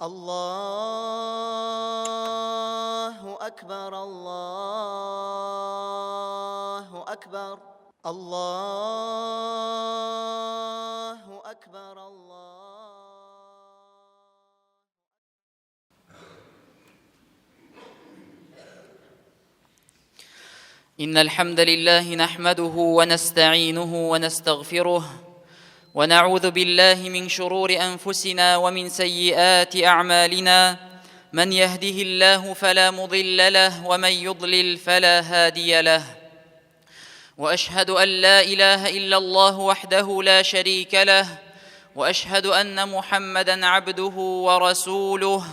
الله أكبر الله أكبر الله أكبر إن الحمد لله نحمده ونستعينه ونستغفره ونعوذ بالله من شرور أنفسنا ومن سيئات أعمالنا من يهده الله فلا مضل له ومن يضلل فلا هادي له وأشهد أن لا إله إلا الله وحده لا شريك له وأشهد أن محمدًا عبده ورسوله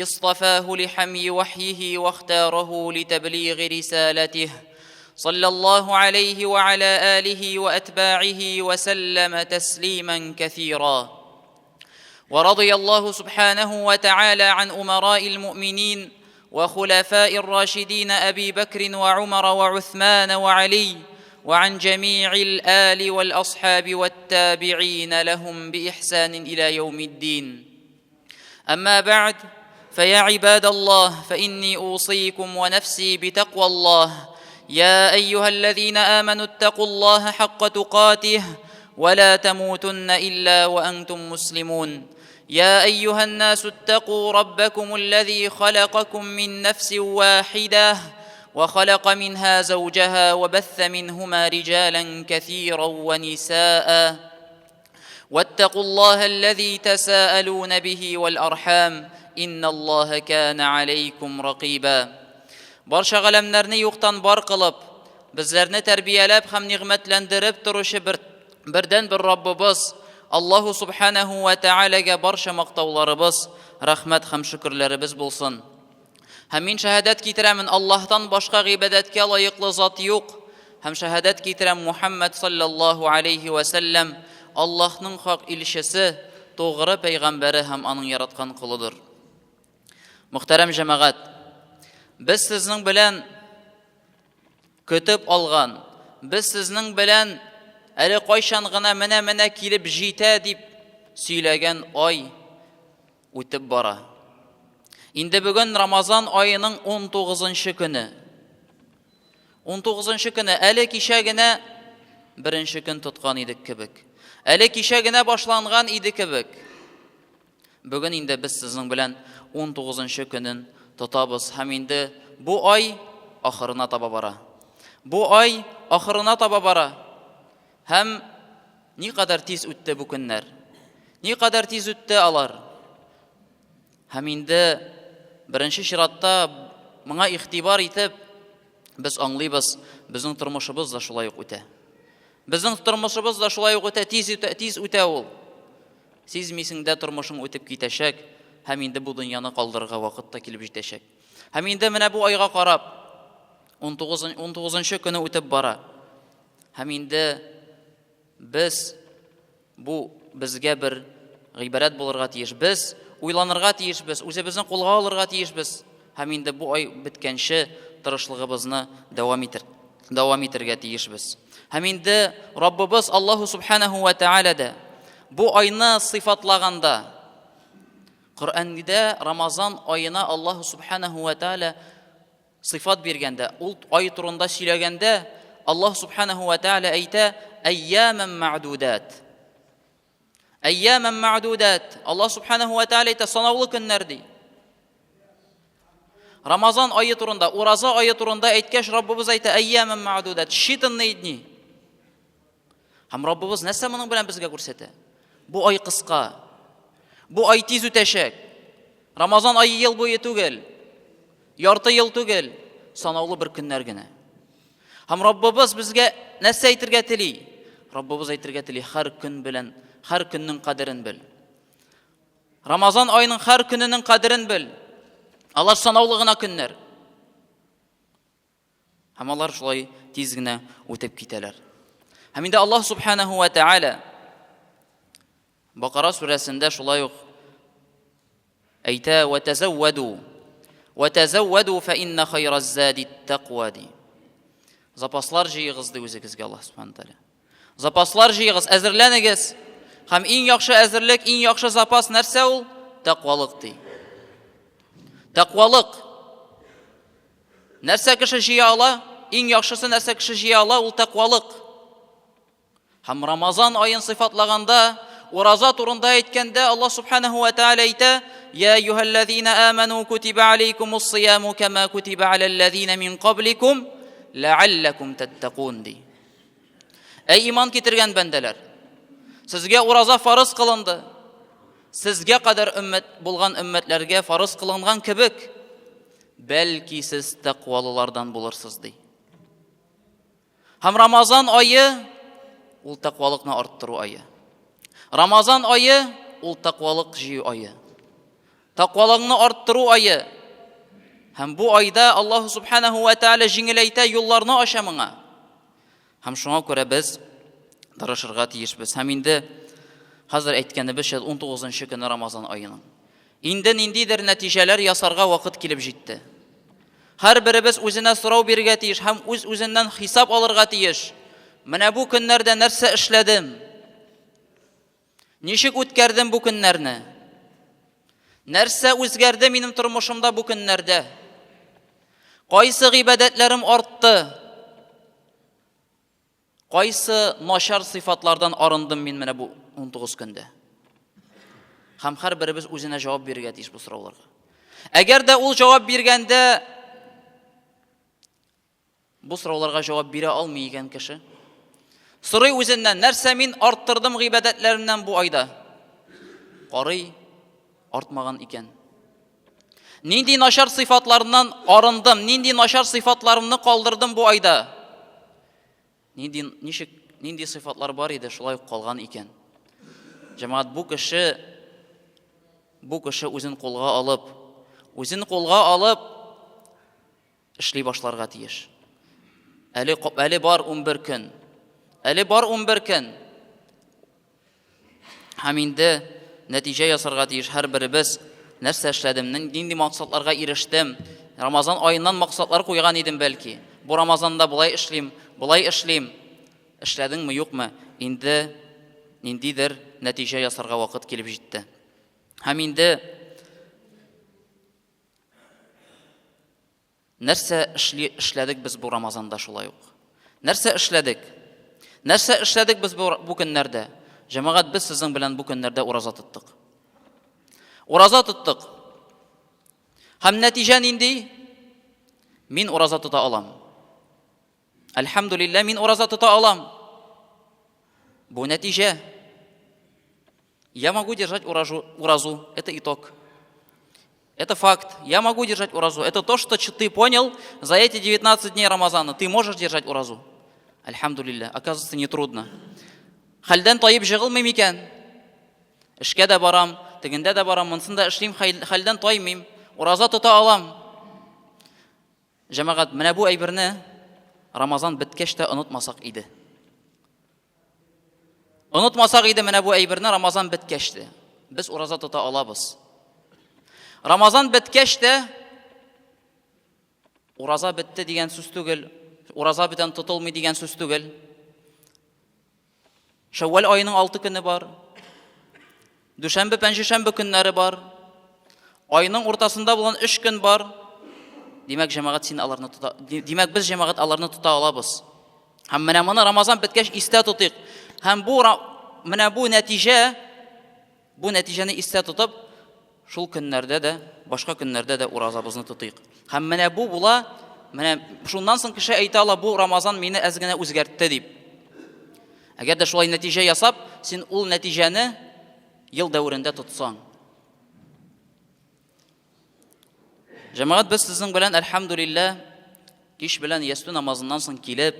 اصطفاه لحمي وحيه واختاره لتبليغ رسالته صلى الله عليه وعلى آله وأتباعه وسلم تسليماً كثيراً. ورضي الله سبحانه وتعالى عن أمراء المؤمنين وخلفاء الراشدين أبي بكر وعمر وعثمان وعلي وعن جميع الآل والأصحاب والتابعين لهم بإحسان إلى يوم الدين. أما بعد، فيا عباد الله، فإني أوصيكم ونفسي بتقوى الله. يا أيها الذين آمنوا اتقوا الله حق تقاته ولا تموتن إلا وأنتم مسلمون. يا أيها الناس اتقوا ربكم الذي خلقكم من نفس واحدة وخلق منها زوجها وبث منهما رجالا كثيرا ونساء واتقوا الله الذي تساءلون به والأرحام إن الله كان عليكم رقيبا. Barcha galamlarni yo'qdan bor qilib, bizlarni tarbiyalab ham ne'matlantirib turishi birdan bir Robbimiz Alloh subhanahu va taolaga barcha maqtovlarimiz, rahmat ham shukrlarimiz bo'lsin. Hammin shahodat keltiraman Allohdan boshqa ibodatga loyiqli zot yo'q. Ham shahodat keltiraman Muhammad sallallohu alayhi va sallam Allohning haq ilshisi, to'g'ri payg'ambari ham uning yaratgan qulidir. Muhtaram jamoat, biz sizning bilan kutib olgan, biz sizning bilan ali qo'yshang'ina mana kelib jita deb suylagan oy o'tib bora. Endi bugun Ramazon oyining 19-kuni. 19-kuni ali kechagina birinchi kun tutgan edik kibik. Ali kechagina boshlangan edi kibik. Bugun endi biz sizning bilan 19-kunin tutabız. Ham endi bu oy oxirina taba bora. Bu oy oxirina taba bora. Ham ne kadar tez o'tdi bu kunlar. Ne kadar tez o'tdi alar. Ham endi birinchi shiratda menga ixtibor etib biz anglaymiz, bizning turmushimiz da shulay o'tdi. Bizning turmushimiz da shulay o'tdi, tez o'tdi ul. Sezmisingda turmushing o'tib ketashak. Ham endi bu dunyoni qoldirga vaqtda kelib jetashak. Ham endi mana bu oyga qarab 19-kuni o'tib bora. Ham endi biz bu bizga bir g'iborat bo'lirga tiyish, biz o'ylanirga tiyish, biz o'zimizni qo'lga olirga tiyish biz. Ham endi bu oy bitgancha tirishligimizni davom ettirga tiyish biz. Ham endi Robbimiz Alloh subhanahu va taolo da bu oyni sifatlaganda Qur'onda Ramazon oyina Alloh subhanahu va taolo sifat berganda, ul oy turunda söylaganda Alloh subhanahu va taolo ayta ayyaman ma'dudat. Ayyaman ma'dudat. Alloh subhanahu va taolo ayta sanavli kunlar dey. Ramazon oyi turunda, Uraza oyi turunda aytgash Robbimiz ayta ayyaman ma'dudat. Shitinni dni. Ham Robbimiz narsa buning bilan bizga ko'rsatadi. Bu oy qisqa. Bu oy tez o'tashak. Ramazon oyi yil bo'yi tugil. Yarti yil tugil. Sanavli bir kunlargina. Ham Robbimiz bizga narsa aytirga tili. Robbimiz aytirga tili har kun bilan, har kunning qadrini bil. Ramazon oyining har kunining qadrini bil. Allar sanavligina kunlar. Ham allar shulay tezgina o'tib ketalar. Ham endi Alloh subhanahu va taolo Baqara surasida shulay ayta va tazawwadu fa inna khayraz zadi taqwa. Zapaslar jiyig'iz deb o'zingizga Alloh subhanahu va taolo. Zapaslar jiyig'iz, azirlanigiz. Ham eng yaxshi azirlik, eng yaxshi zapas narsa ul? Taqvolikdir. Тақвалык. Нәрсә кеше җыя ала? Иң яхшысы нәрсә кеше җыя ала? Ул тақвалык. Һәм Рамазан аен сыйфатлаганда, ураза турында әйткәндә, Аллаһ субханаһу ва тааля әйтә: "Я аyyuhallazina amanu kutiba alaykumus siyamu kama kutiba alal ladzina min qablikum la'allakum tattaqun." Ди. Әй иман китергән бәндәләр, сезгә ураза фарыз кылынды. Сезгә кадәр уммат булган умматларга фарыз кылынган кебек, бәлки сез тақвалылардан булырсыз ди. Һәм Рамазан айы ул тақвалыкны арттыру айы. Рамазан айы ул тақвалык җыю айы. Тақвалыкны арттыру айы. Һәм бу айда Аллаһ субханаһу ва тааля җиңеләйтә, юлларны ача моңа. Һәм шуңа күрә без тырышырга тиешбез. Һәм инде хәзер әйткәнебезчә 19-нчы көне Рамазан аеның. Инде ниндидер нәтиҗәләр ясарга вакыт килеп җитте. Һәр беребез үзенә сорау бирергә тиеш һәм үз-үзеннән хисап алырга тиеш. Менә бу көннәрдә нәрсә эшләдем? Ничек үткәрдем бу көннәрне? Нәрсә үзгәрде минем тормышымда бу көннәрдә? Кайсы гыйбадәтләрем артты? Кайсы начар сыйфатлардан арындым мин менә бу 19 көндә? Һәм һәр беребез үзенә җавап бирергә тиеш бу сорауларга. Әгәр дә ул җавап биргәндә бу сорауларга җавап бирә алмый икән кеше, сорый үзеннән: нәрсә мин арттырдым гыйбадәтләремнән бу айда? Карый, артмаган икән. Нинди начар сыйфатларыннан арындым, нинди начар сыйфатларымны калдырдым бу айда? Нинди сыйфатлар бар иде, шулай ук калган икән. Җәмәгать, бу кеше үзен кулга алып эшли башларга тиеш. Әле бар 11 көн. Әле бар 11 көн. Һәм инде нәтиҗә ясарга тиеш һәр беребез. Нәрсә эшләдем, нинди максатларга ирештем? Рамазан аеннан максатлар куйган идем бәлки. Бу Рамазанда булай эшлим, булай эшлим. Эшләдеңме, юкмы? Инде ниндидер нәтиҗә ясарга вакыт килеп җитте. Һәм инде нәрсә эшләдек без бу Рамазанда шулай ук? Нәрсә эшләдек? Нәрсә эшләдек без бу көннәрдә? Җәмәгать, без сезнең белән бу көннәрдә ураза тоттык. Ураза тоттык. Һәм нәтиҗә нинди? Мин ураза тота алам. Әлхәмдүлилләh, мин ураза тота алам. Бу нәтиҗә. Я могу держать уразу. Это итог. Это факт. Я могу держать уразу. Это то, что ты понял за эти 19 дней Рамазана. Ты можешь держать уразу. Әлхәмдүлилләh. Оказывается, не трудно. Хәлдән таеп җыгылмыйм икән. Эшкә дә барам, тегендә дә барам, монсында эшлим, хәлдән таймыйм. Ураза тота алам. Җәмәгать, менә бу әйберне Рамазан беткәч тә онытмасак иде. Онытмасак иде менә бу әйберне Рамазан беткәч тә. Без ураза тота алабыз. Рамазан беткәч тә ураза бетте дигән сүз түгел. Ураза битән тотылмый дигән сүз түгел. Шәввал аеның 6 көне бар. Дүшәмбе, пәнҗешәмбе көннәре бар. Айның уртасында булган 3 көн бар. Димәк, Димәк, без җәмәгать аларны тота алабыз. Һәм менә моны Рамазан беткәч истә тотыйк. Һәм менә бу нәтиҗәне истә тотып, шул көннәрдә дә, башка көннәрдә дә уразабызны тотыйк. Һәм менә бу була, менә шуннан соң кеше әйтә ала, бу Рамазан мине әз генә үзгәртте дип. Әгәр дә шулай нәтиҗә ясап, син ул нәтиҗәне ел дәврендә тотсаң. Җәмәгать, без сезнең белән әлхәмдүлилләh кич белән ястү намазыннан соң килеп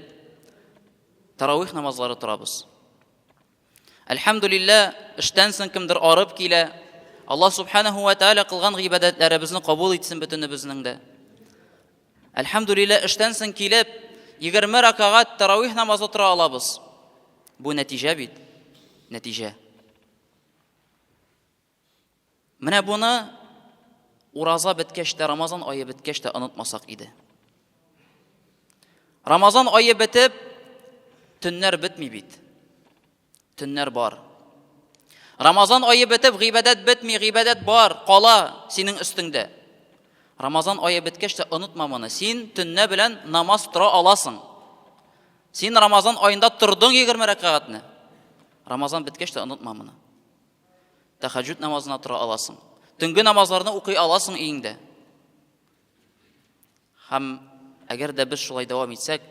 таравих намазлары торабыз. Әлхәмдүлилләh, эштән соң кемдер арып килә. Аллаһ субханаһу ва тааля кылган гыйбадәтләребезне кабул итсен бөтенебезнең дә. Әлхәмдүлилләh, эштән соң килеп 20 ракагать таравих намазы тора алабыз. Бу нәтиҗә бит. Нәтиҗә. Менә буны ураза беткәч тә, Рамазан айы беткәч тә онытмасак иде. Рамазан айы бетеп, төннәр бетми бит. Төннәр бар. Рамазан айы бетеп, гыйбадәт бетми, гыйбадәт бар, кала синең өстеңдә. Рамазан айы беткәч тә онытма моны. Син төнне белән намаз тора аласың. Син Рамазан айында тордың 20 рәкъгатны. Рамазан беткәч тә онытма моны. Тәһаҗҗүд намазына тора аласың. Төнге намазларны укый аласың өеңдә. Һәм әгәр дә без шулай дәвам итсәк,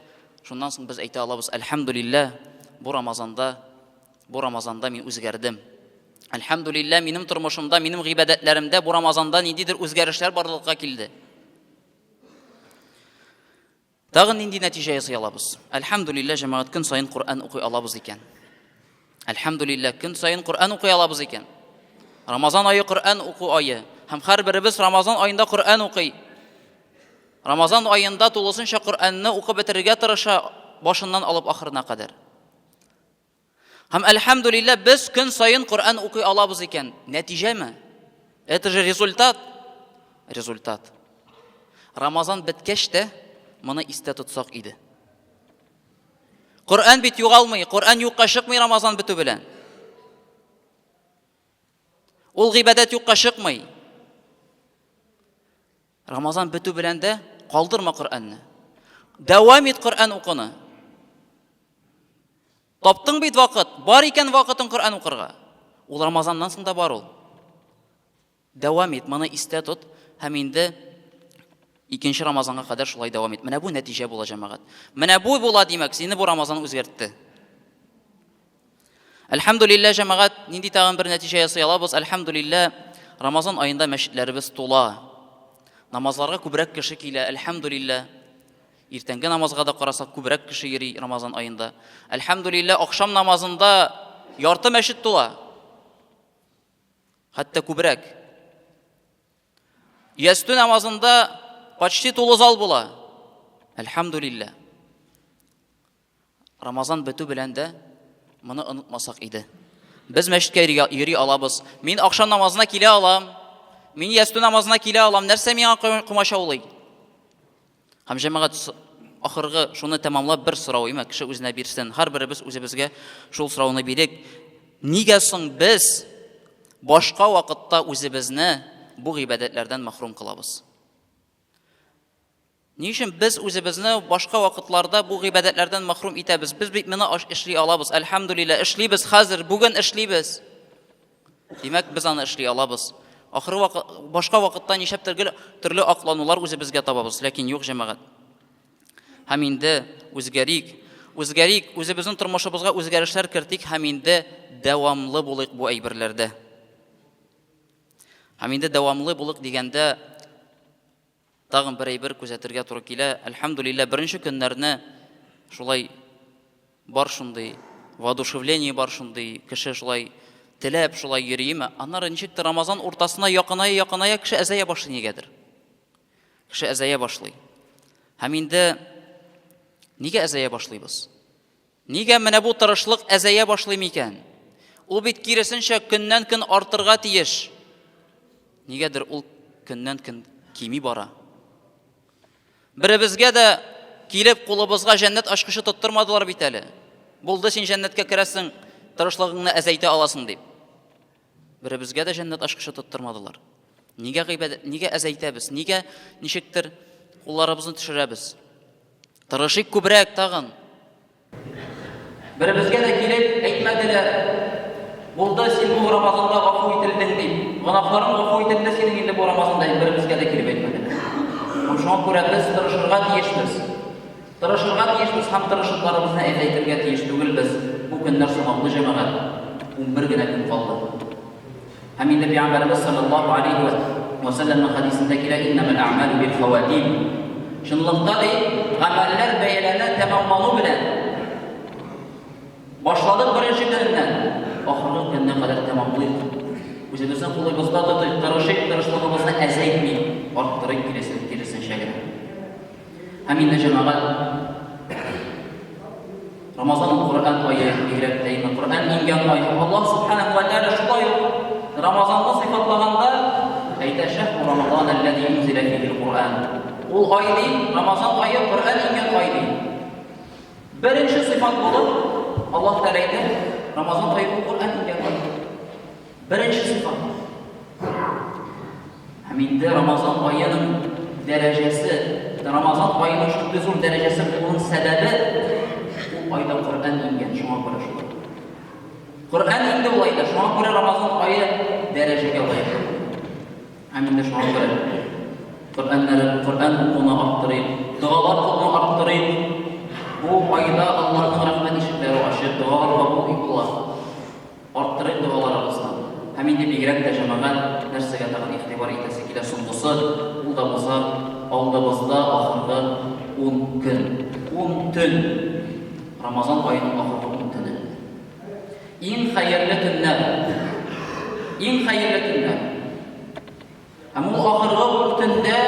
шуннан соң без әйтә алабыз: "Әлхәмдүлилләһ, бу Рамазанда мин үзгәрдем. Әлхәмдүлилләһ, минем тормышымда, минем гыйбадәтләремдә бу Рамазанда ниндидер үзгәрешләр барлыкка килде." Тагын нинди нәтиҗә ясый алабыз? Әлхәмдүлилләһ, җәмәгать, көн сайын Коръән укый алабыз икән. Әлхәмдүлилләһ, көн сайын Коръән укый алабыз икән. Рамазан айы Коръән уку айы. Һәм һәрберебез Рамазан айында Коръән укый. Рамазан айында тулысынча Коръәнне укып бетерергә тырыша, башыннан алып ахырына кадәр. Һәм әлхәмдүлилләһ, без көн сайын Коръән укый алабыз икән. Нәтиҗәме? Это же результат. Результат. Рамазан беткәч тә моны истә тотсак иде. Коръән бит югалмый, Коръән юкка чыкмый Рамазан бетү белән. Ул гыйбадәт юкка чыкмый. Рамазан бетү белән дә калдырма Коръәнне. Дәвам ит Коръән укуны. Таптың бит вакыт, бар икән вакытың Коръән укырга. Ул Рамазаннан соң да бар ул. Дәвам ит, моны истә тот, һәм инде икенче Рамазанга кадәр шулай дәвам ит. Менә бу нәтиҗә була, җәмәгать. Менә бу була, димәк, сине бу Рамазан үзгәртте. Әлхәмдүлилләһ, җәмәгать, нинди тагын бер нәтиҗә ясый алабыз? Әлхәмдүлилләһ, Рамазан аенда мәчетләребез тула. Намазларга күбрәк кеше килә, әлхәмдүлилләһ. Иртәнге намазга да карасак, күбрәк кеше йөри Рамазан аенда. Әлхәмдүлилләһ, ахшам намазында ярты мәчет тула. Хәтта күбрәк. Ястү намазында почти тулы зал була. Әлхәмдүлилләһ. Рамазан бетү белән дә моны онытмасак иде. Без мәчеткә йөри алабыз. Мин ахшам намазына килә алам. Мин ястү намазына килә алам. Нәрсә миңа кумашаулый? Һәм җәмәгать, ахыргы шуны тәмамлап бер сорау имә, кеше үзенә бирсен. Һәрберебез үзебезгә шул сорауны бирик. Нигә соң без башка вакытта үзебезне бу гыйбадәтләрдән мәхрүм кылабыз? Ни өчен без үзебезне башка вакытларда бу гыйбадәтләрдән мәхрүм итәбез? Без бит моны эшли алабыз. Әлхәмдүлилләһ, эшлибез хәзер, бүген эшлибез. Димәк, без аны эшли алабыз. Ахыры башка вакытта ничәптер төрле акланулар үзебезгә табабыз, ләкин юк, җәмәгать. Һәм инде үзгәрик, үзебезнең тормышыбызга үзгәрешләр кертик, һәм инде дәвамлы булыйк бу әйберләрдә. Һәм инде дәвамлы булыйк дигәндә тагын бер әйбер күзәтергә туры килә. Әлхәмдүлилләһ, беренче көннәрне шулай бар шундый воодушевление, бар шундый кеше шулай теләп шулай йөриме, аннары ничектер Рамазан уртасына якыная кеше әзәя башлый нигәдер. Кеше әзәя башлый. Һәм инде нигә әзәя башлыйбыз? Нигә менә бу тырышлык әзәя башлый микән? Ул бит киресенчә көннән-көн артырга тиеш. Нигәдер ул көннән-көн кими бара. Беребезгә дә килеп кулыбызга җәннәт ачкычы тоттырмадылар бит әле. Булды, син җәннәткә керәсең, тырышлыгыңны әзәйтә аласың дип. Беребезгә дә җәннәт ачкычы тоттырмадылар. Нигә әзәйтәбез? Нигә ничектер кулларыбызны төшерәбез? Тырышык күбрәк тагын. Беребезгә дә килеп әйтмәделәр. Булды, син бу Рамазанда гафу ителдең дип. Гынаһларың гафу ителде синең инде бу Рамазанда, беребезгә дә килеп әйтмәделәр. Шуңа күрә без тырышырга тиешбез. Һәм тырышлыкларыбызны әйтергә тиеш түгелбез. Бу көннәр санаулы, җәмәгать. 11 генә көн калды. Һәм инде Пәйгамбәрбез саллаллаһу алейхи ва саллям хадисендә килә: "Иннамал аъмалу бил хаватим." Шунлыкта ди, гамәлләр бәяләнә тәмамлану белән. Башладык беренче көннән, ахыргы көнгә кадәр тәмамлыйк. Үзебезнең кулыбызда тотыйк, тырышлыгыбызны әзәйтми, арттырыйк киресенчә генә. Һәм инде җәмәгать, Рамазан Коръән айы бигрәк Коръән ингән ай. Аллаһ субханаһу ва тәала шулай ук Рамазанны сыйфатлаганда әйтә: "Шәһру Рамазан аллазî унзила фîһил Коръән." Ул ай ди, Рамазан айы Коръән ингән ай ди. Беренче сыйфат булып Аллаһ тәала әйтә: Рамазан айы Коръән ингән ай. Беренче сыйфат. Һәм инде Рамазан айының дәрәҗәсе, Рамазан айының шундый зур дәрәҗәсе булуның сәбәбе ул айда Коръән ингән, шуңа күрә шулай. Коръән инде ул айда, шуңа күрә Рамазан айы дәрәҗәгә лаек. Һәм инде шуңа күрә Коръән укуны арттырыйк, дуалар кылуны арттырыйк. Бу айда Аллаһның рәхмәт ишекләре ачып, дуалар кабул ителә. Арттырыйк дуаларыбызны. Һәм инде бигрәк тә җәмәгать нәрсәгә тагын игътибар итәсе килә, соңгысы ул да булса алдыбызда ахыргы 10 көн, 10 төн. Рамазан айының ахыргы 10 төне. Иң хәерле көннәр. Иң хәерле көннәр. Һәм ул ахыргы 10 төндә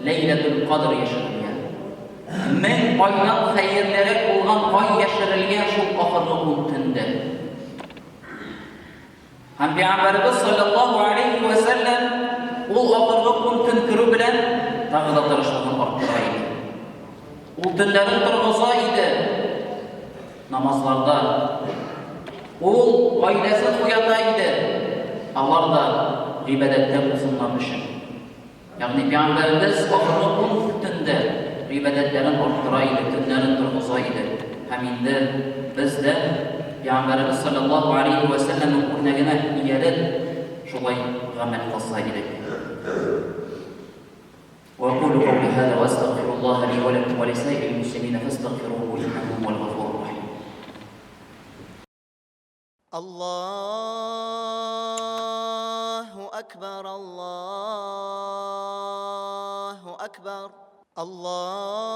Ләйләтул Кадр яшерелгән. Мең айдан хәерлерәк булган ай яшерелгән шул ахыргы 10 төндә. Һәм Пәйгамбәрбез саллаллаһу алейхи ва саллям ул ахыргы 10 көн керү белән тагы да тырышлыгын арттыра иде. Ул төннәрен торгыза иде намазларда. Ул гаиләсен уята иде. Алар да гыйбадәттә булсыннар өчен. Ягъни Пәйгамбәрбез ахыргы 10 төндә гыйбадәтләрен арттыра иде, төннәрен торгыза иде. Һәм инде без дә Peygamberimiz sallallahu aleyhi ve sellem'in örneğine iyadet şolay gamel kılsa idek. وأقول قولي هذا وأستغفر الله لي ولكم ولسائر المسلمين فاستغفروه إنه هو الغفور الرحيم. الله أكبر الله أكبر الله